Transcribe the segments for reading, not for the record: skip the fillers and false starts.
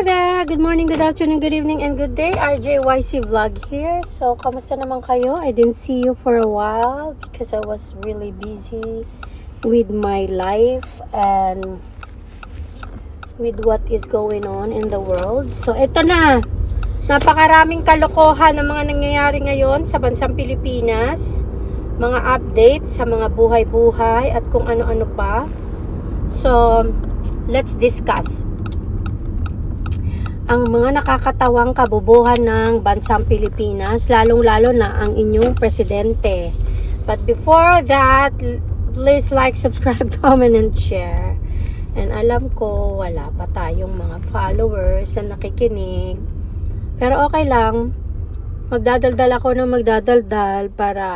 Hi there! Good morning, good afternoon, good evening, and good day. RJYC Vlog here. So, kamusta naman kayo? I didn't see you for a while because I was really busy with my life and with what is going on in the world. So, ito na. Napakaraming kalokohan ng mga nangyayari ngayon sa bansang Pilipinas. Mga updates sa mga buhay-buhay at kung ano-ano pa. So, let's discuss ang mga nakakatawang kabubuhan ng bansang Pilipinas, lalong-lalo na ang inyong presidente. But before that, please like, subscribe, comment, and share. And alam ko, wala pa tayong mga followers na nakikinig. Pero okay lang, magdadaldal ako ng magdadaldal para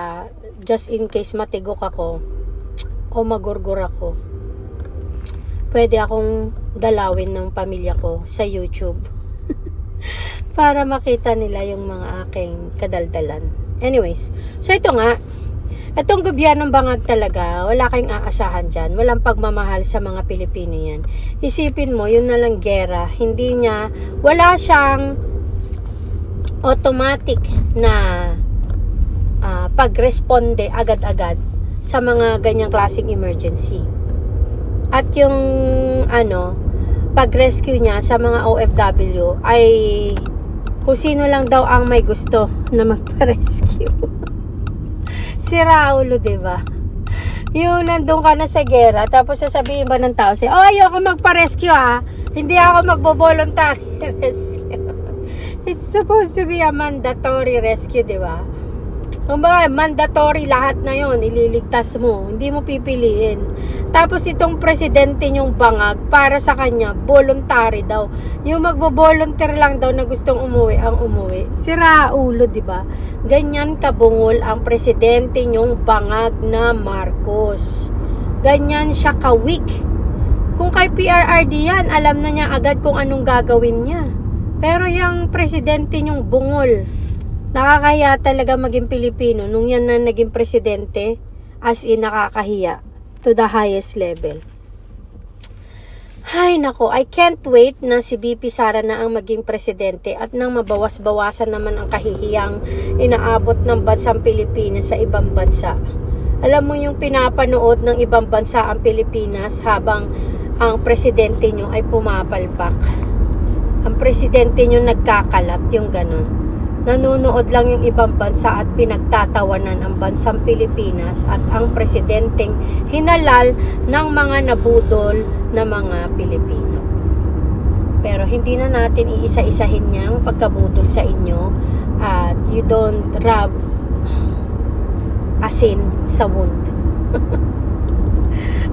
just in case matigok ako o magurgur ako. Pwede akong dalawin ng pamilya ko sa YouTube. Para makita nila yung mga aking kadaldalan. Anyways, so ito nga, itong gobyernong bangag talaga, wala kayong aasahan dyan. Walang pagmamahal sa mga Pilipino yan. Isipin mo, yun na lang gera. Wala siyang automatic na pagresponde agad-agad sa mga ganyang klaseng emergency. At yung pag-rescue niya sa mga OFW ay kung sino lang daw ang may gusto na magpa-rescue. Sira ulo, diba? Yung nandun ka na sa gera, tapos sasabihin ba ng tao, ayoko magpa-rescue hindi ako magbo-voluntary rescue. It's supposed to be a mandatory rescue, diba? Kung ba, mandatory lahat na yon, ililigtas mo, hindi mo pipiliin. Tapos itong presidente nyong bangag, para sa kanya, voluntary daw. Yung magbo-volunteer lang daw na gustong umuwi, ang umuwi. Sira ulo, di ba? Ganyan kabungol ang presidente nyong bangag na Marcos. Ganyan siya ka-weak. Kung kay PRRD yan, alam na niya agad kung anong gagawin niya. Pero yung presidente nyong bungol, nakakahiya talaga maging Pilipino nung yan na naging presidente, as in nakakahiya to the highest level. Hay nako, I can't wait na si BP Sara na ang maging presidente at nang mabawas-bawasan naman ang kahihiyang inaabot ng bansang Pilipinas sa ibang bansa. Alam mo yung pinapanood ng ibang bansa ang Pilipinas habang ang presidente nyo ay pumapalpak. Ang presidente nyo nagkakalat, yung ganon. Nanonood lang yung ibang bansa at pinagtatawanan ang bansang Pilipinas at ang presidenteng hinalal ng mga nabudol na mga Pilipino. Pero hindi na natin iisa-isahin niyang pagkabudol sa inyo at you don't rub asin sa wound.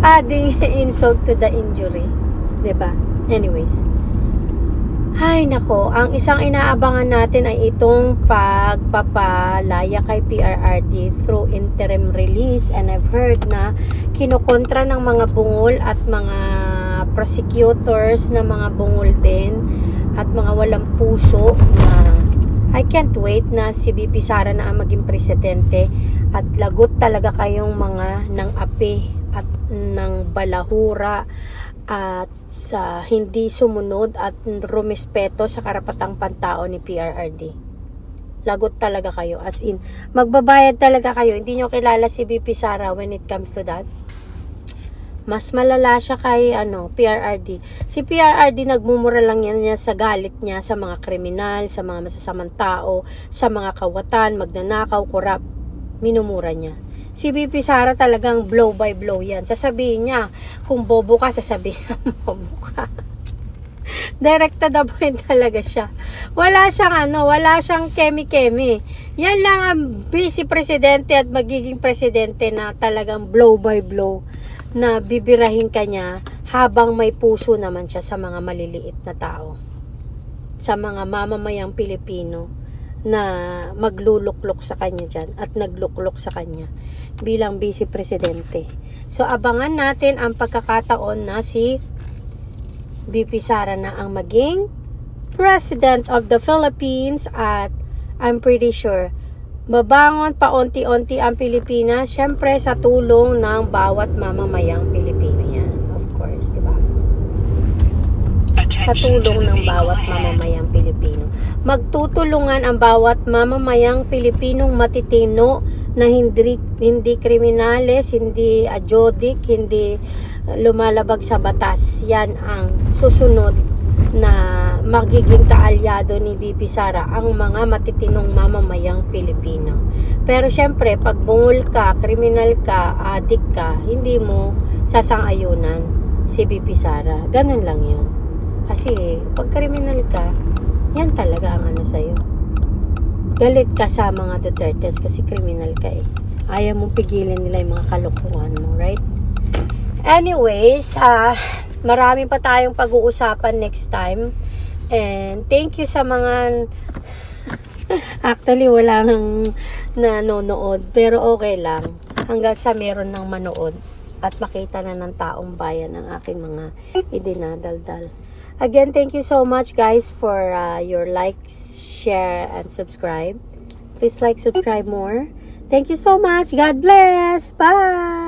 Adding insult to the injury. Diba? Anyways. Hay nako, ang isang inaabangan natin ay itong pagpapalaya kay PRRD through interim release, and I've heard na kinokontra ng mga bungol at mga prosecutors na mga bungol din at mga walang puso na I can't wait na si BP Sara na ang maging presidente at lagot talaga kayong mga ng api at ng balahura at sa hindi sumunod at rumespeto sa karapatang pantao ni PRRD. Lagot talaga kayo. As in, magbabayad talaga kayo. Hindi nyo kilala si BP Sara when it comes to that. Mas malala siya kay PRRD. Si PRRD nagmumura lang yan niya sa galit niya sa mga kriminal, sa mga masasamang tao, sa mga kawatan, magnanakaw, korap. Minumura niya. Si BP Sara talagang blow by blow yan. Sasabihin niya, kung bobo ka, sasabihin niya, bobo ka. Direct to the point talaga siya. Wala siyang kemi-kemi. Yan lang ang vice presidente at magiging presidente na talagang blow by blow na bibirahin ka niya habang may puso naman siya sa mga maliliit na tao. Sa mga mamamayang Pilipino na magluluklok sa kanya dyan at nagluklok sa kanya bilang vice presidente. So abangan natin ang pagkakataon na si BP Sara na ang maging President of the Philippines at I'm pretty sure babangon paunti-unti ang Pilipinas, syempre sa tulong ng bawat mamamayang Pilipino yan. Of course, di ba? sa tulong ng bawat mamamayang Pilipino. Magtutulungan ang bawat mamamayang Pilipinong matitino na hindi kriminales, hindi adyodik, hindi lumalabag sa batas. Yan ang susunod na magiging kaalyado ni BP Sara, ang mga matitinong mamamayang Pilipino. Pero syempre, pag bungol ka, kriminal ka, adik ka, hindi mo sasang-ayunan si BP Sara. Ganun lang yun. Kasi pag kriminal ka, yan talaga ang ano sa'yo. Galit ka sa mga Dutertes kasi kriminal ka eh. Ayaw mong pigilin nila yung mga kalokohan mo, right? Anyways, marami pa tayong pag-uusapan next time. And thank you sa mga actually wala nang nanonood, pero okay lang hanggang sa meron ng manood at makita na ng taong bayan ang aking mga idinadaldal. Again, thank you so much guys for your likes, share, and subscribe. Please like, subscribe more. Thank you so much. God bless. Bye.